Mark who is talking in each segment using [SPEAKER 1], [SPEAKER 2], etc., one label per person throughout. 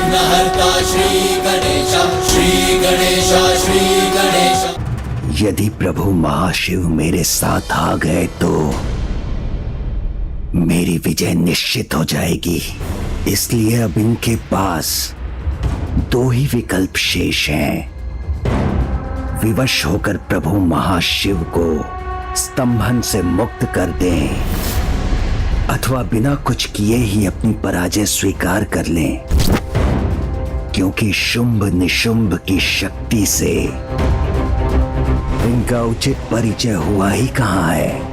[SPEAKER 1] विघ्नहर्ता श्री गणेश, श्री गणेश, श्री गणेश।
[SPEAKER 2] यदि प्रभु महाशिव मेरे साथ आ गए तो मेरी विजय निश्चित हो जाएगी। इसलिए अब इनके पास दो ही विकल्प शेष हैं। विवश होकर प्रभु महाशिव को स्तंभन से मुक्त कर दें अथवा बिना कुछ किए ही अपनी पराजय स्वीकार कर लें, क्योंकि शुंभ निशुंभ की शक्ति से इनका उचित परिचय हुआ ही कहां है।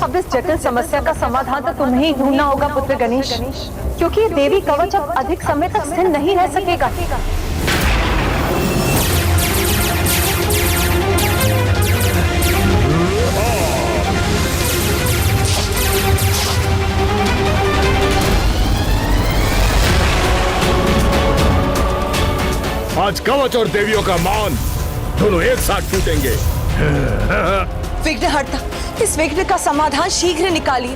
[SPEAKER 3] अब इस जटिल समस्या का समाधान तो तुम्हें ही ढूंढना होगा पुत्र गणेश, क्योंकि ये देवी कवच अब अधिक समय तक स्थिर नहीं रह सकेगा।
[SPEAKER 4] आज कवच और देवियों का मान दोनों एक साथ टूटेंगे।
[SPEAKER 5] विघ्नहर्ता, इस विघ्न का समाधान शीघ्र निकालिए,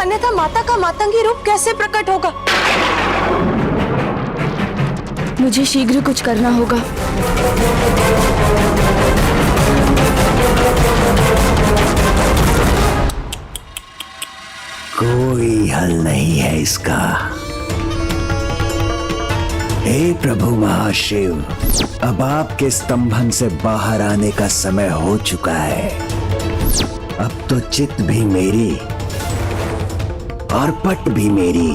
[SPEAKER 5] अन्यथा माता का मातंगी रूप कैसे प्रकट होगा।
[SPEAKER 6] मुझे शीघ्र कुछ करना होगा।
[SPEAKER 2] कोई हल नहीं है इसका। हे प्रभु महाशिव, अब आपके स्तंभन से बाहर आने का समय हो चुका है। अब तो चित भी मेरी और पट भी मेरी।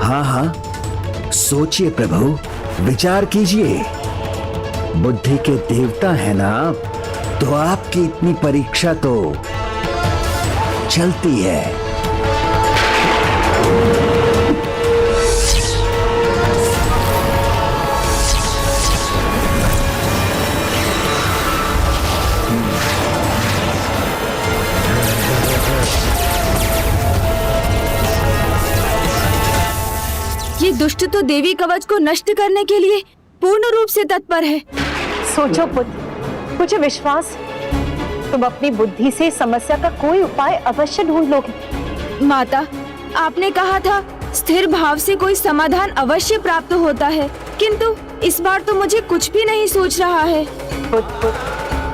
[SPEAKER 2] हाँ, सोचिए प्रभु, विचार कीजिए। बुद्धि के देवता है ना आप, तो आपकी इतनी परीक्षा तो चलती है।
[SPEAKER 6] ये दुष्ट तो देवी कवच को नष्ट करने के लिए पूर्ण रूप से तत्पर है।
[SPEAKER 3] सोचो पुत्र, मुझे विश्वास तुम अपनी बुद्धि से समस्या का कोई उपाय अवश्य ढूंढ लोगे।
[SPEAKER 6] माता, आपने कहा था स्थिर भाव से कोई समाधान अवश्य प्राप्त होता है, किंतु इस बार तो मुझे कुछ भी नहीं सोच रहा है।
[SPEAKER 3] पुत्र,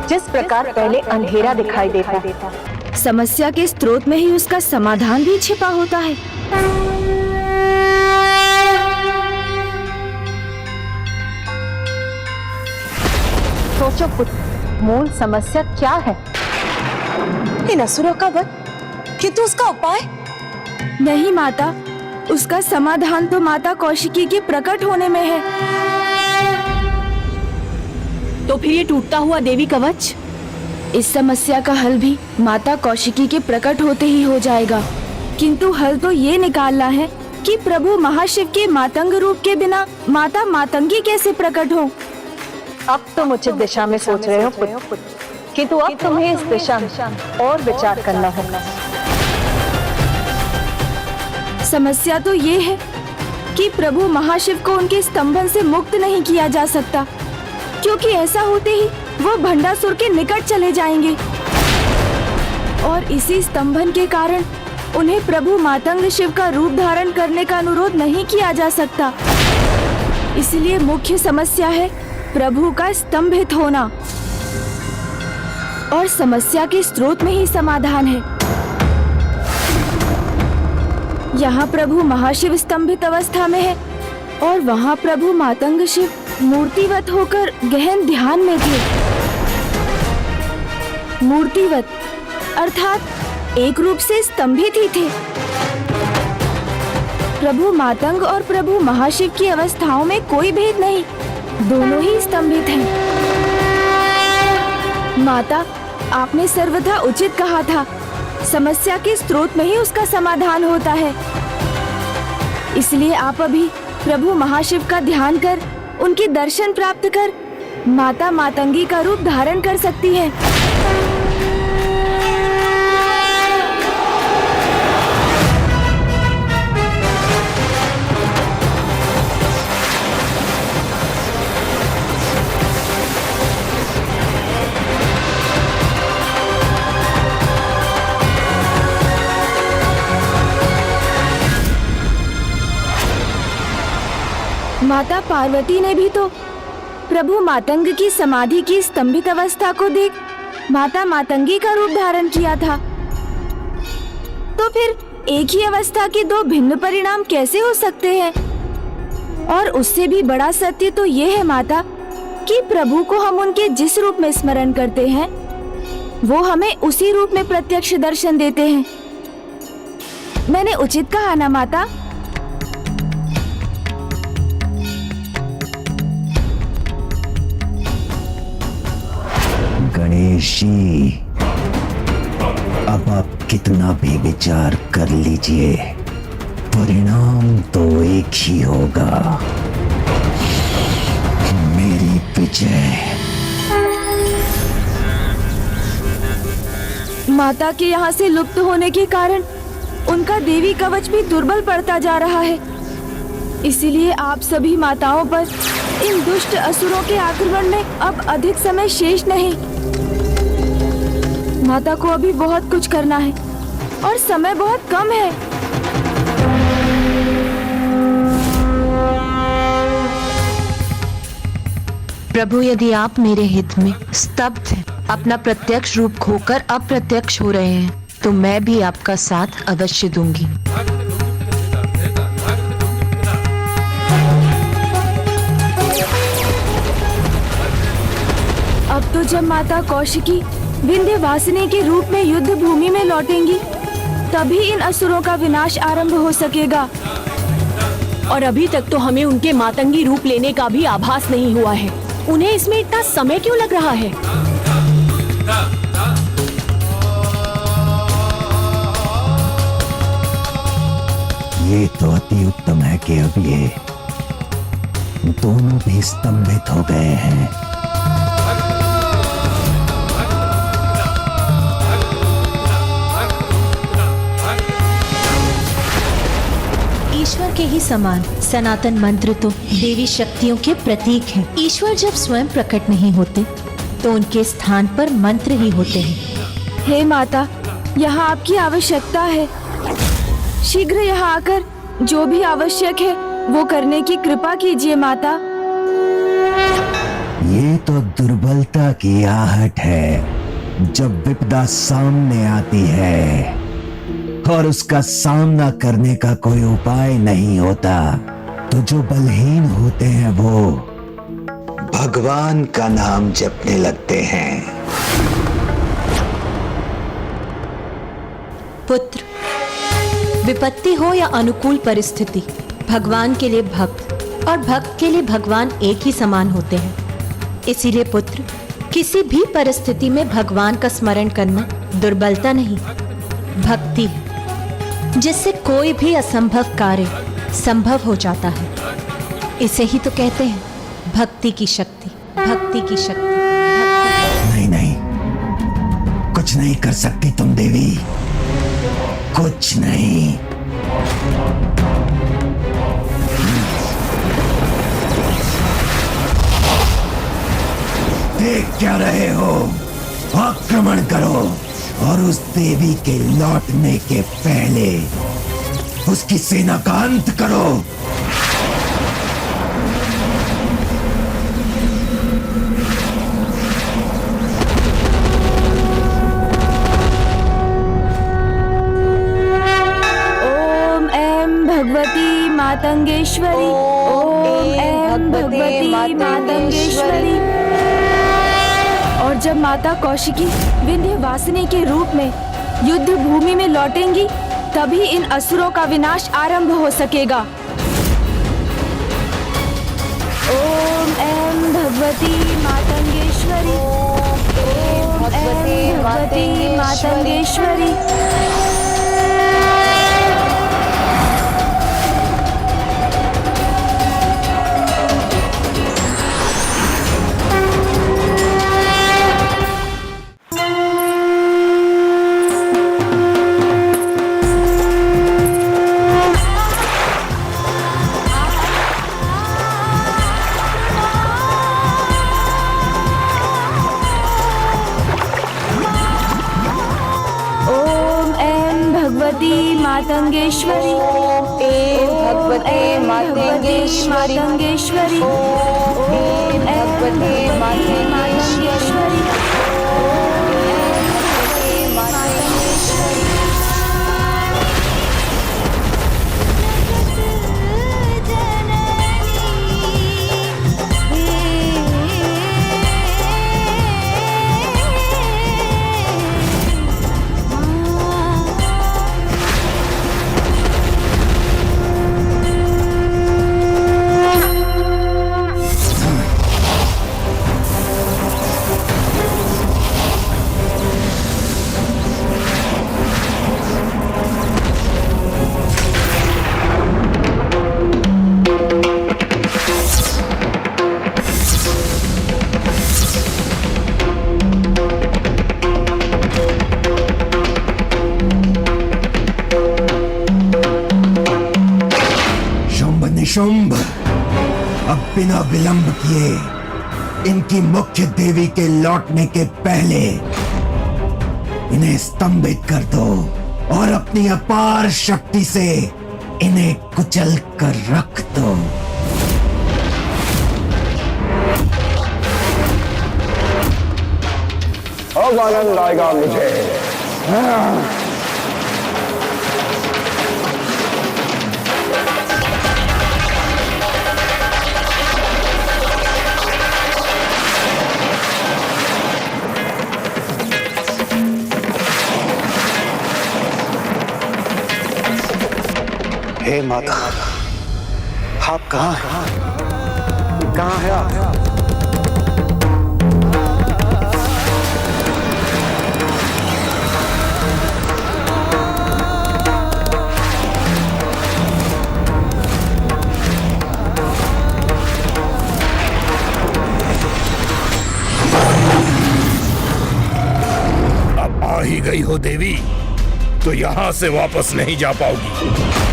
[SPEAKER 3] जिस प्रकार पहले अंधेरा दिखाई देता,
[SPEAKER 6] समस्या के स्रोत में ही उसका समाधान भी छिपा होता है।
[SPEAKER 3] सोचो पुत्र, मूल समस्या क्या है?
[SPEAKER 5] इन असुरों का वध, किंतु उसका उपाय?
[SPEAKER 6] नहीं माता, उसका समाधान तो माता कौशिकी के प्रकट होने में है।
[SPEAKER 5] तो फिर ये टूटता हुआ देवी कवच?
[SPEAKER 6] इस समस्या का हल भी माता कौशिकी के प्रकट होते ही हो जाएगा, किंतु हल तो ये निकालना है कि प्रभु महाशिव के मातंग रूप के बिना माता मातंगी कैसे प्रकट हो।
[SPEAKER 3] अब तुम उचित दिशा में सोच रहे हो पुत्र, किंतु अब तुम्हें इस दिशा में और विचार करना होगा।
[SPEAKER 6] समस्या तो ये है कि प्रभु महाशिव को उनके स्तंभन से मुक्त नहीं किया जा सकता, क्योंकि ऐसा होते ही वो भंडासुर के निकट चले जाएंगे और इसी स्तंभन के कारण उन्हें प्रभु मातंग शिव का रूप धारण करने का अनुरोध नहीं किया जा सकता। इसलिए मुख्य समस्या है प्रभु का स्तंभित होना, और समस्या के स्रोत में ही समाधान है। यहाँ प्रभु महाशिव स्तंभित अवस्था में है और वहाँ प्रभु मातंग शिव मूर्तिवत होकर गहन ध्यान में थे। मूर्तिवत अर्थात एक रूप से स्तंभित ही थे। प्रभु मातंग और प्रभु महाशिव की अवस्थाओं में कोई भेद नहीं, दोनों ही स्तंभित हैं। माता, आपने सर्वथा उचित कहा था, समस्या के स्रोत में ही उसका समाधान होता है। इसलिए आप अभी प्रभु महाशिव का ध्यान कर, उनके दर्शन प्राप्त कर माता मातंगी का रूप धारण कर सकती है। माता पार्वती ने भी तो प्रभु मातंग की समाधि की स्तंभित अवस्था को देख माता मातंगी का रूप धारण किया था। तो फिर एक ही अवस्था के दो भिन्न परिणाम कैसे हो सकते हैं? और उससे भी बड़ा सत्य तो ये है माता कि प्रभु को हम उनके जिस रूप में स्मरण करते हैं वो हमें उसी रूप में प्रत्यक्ष दर्शन देते हैं। मैंने उचित कहा ना माता?
[SPEAKER 2] गणेश जी, अब आप कितना भी विचार कर लीजिए, परिणाम तो एक ही होगा, मेरी विजय।
[SPEAKER 6] माता के यहाँ से लुप्त होने के कारण उनका देवी कवच भी दुर्बल पड़ता जा रहा है। इसीलिए आप सभी माताओं पर इन दुष्ट असुरों के आक्रमण में अब अधिक समय शेष नहीं। माता को अभी बहुत कुछ करना है और समय बहुत कम है।
[SPEAKER 7] प्रभु, यदि आप मेरे हित में स्तब्ध हैं, अपना प्रत्यक्ष रूप खोकर अप्रत्यक्ष हो रहे हैं, तो मैं भी आपका साथ अवश्य दूंगी।
[SPEAKER 6] अब तो जब माता कौशिकी विंध्यवासिनी के रूप में युद्ध भूमि में लौटेंगी, तभी इन असुरों का विनाश आरंभ हो सकेगा।
[SPEAKER 5] और अभी तक तो हमें उनके मातंगी रूप लेने का भी आभास नहीं हुआ है। उन्हें इसमें इतना समय क्यों लग रहा है?
[SPEAKER 2] ये तो अति उत्तम है कि अब ये दोनों भी स्तंभित हो गए हैं।
[SPEAKER 8] ईश्वर के ही समान सनातन मंत्र तो देवी शक्तियों के प्रतीक हैं। ईश्वर जब स्वयं प्रकट नहीं होते तो उनके स्थान पर मंत्र ही होते हैं।
[SPEAKER 6] हे माता, यहाँ आपकी आवश्यकता है। शीघ्र यहाँ आकर जो भी आवश्यक है वो करने की कृपा कीजिए माता।
[SPEAKER 2] ये तो दुर्बलता की आहट है। जब विपदा सामने आती है और उसका सामना करने का कोई उपाय नहीं होता, तो जो बलहीन होते हैं वो भगवान का नाम जपने लगते हैं।
[SPEAKER 8] पुत्र, विपत्ति हो या अनुकूल परिस्थिति, भगवान के लिए भक्त और भक्त के लिए भगवान एक ही समान होते हैं। इसीलिए पुत्र, किसी भी परिस्थिति में भगवान का स्मरण करना दुर्बलता नहीं, भक्ति है, जिससे कोई भी असंभव कार्य संभव हो जाता है। इसे ही तो कहते हैं भक्ति की शक्ति, भक्ति की शक्ति।
[SPEAKER 2] नहीं नहीं, कुछ नहीं कर सकती तुम देवी, कुछ नहीं। देख क्या रहे हो? आक्रमण करो और उस देवी के लौटने के पहले उसकी सेना का अंत करो।
[SPEAKER 6] ओम ऐं भगवती मातंगेश्वरी, ओम ऐं भगवती मातंगेश्वरी। और जब माता कौशिकी विंध्यवासिनी के रूप में युद्ध भूमि में लौटेंगी, तभी इन असुरों का विनाश आरंभ हो सकेगा। ओम ऐं भगवती मातंगेश्वरी, ओम ऐं भगवती मातंगेश्वरी। भगवती मातंगेश्वरी
[SPEAKER 3] ऐं भगवते मातंगेश्वरी
[SPEAKER 6] मातंगेश्वरी
[SPEAKER 3] ऐं भगवते मातंगेश्वरी
[SPEAKER 2] निशुंभ, अब बिना विलंब किए इनकी मुख्य देवी के लौटने के पहले इन्हें स्तंभित कर दो और अपनी अपार शक्ति से इन्हें कुचल कर रख दो।
[SPEAKER 4] अब आनंद आएगा मुझे।
[SPEAKER 2] हे माता, आप कहाँ हैं? कहाँ है आप?
[SPEAKER 4] अब आ ही गई हो देवी, तो यहाँ से वापस नहीं जा पाओगी।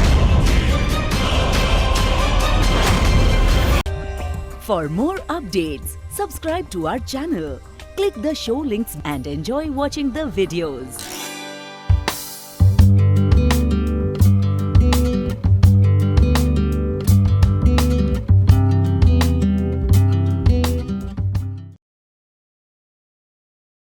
[SPEAKER 9] For more updates, subscribe to our channel, click the show links and enjoy watching the videos.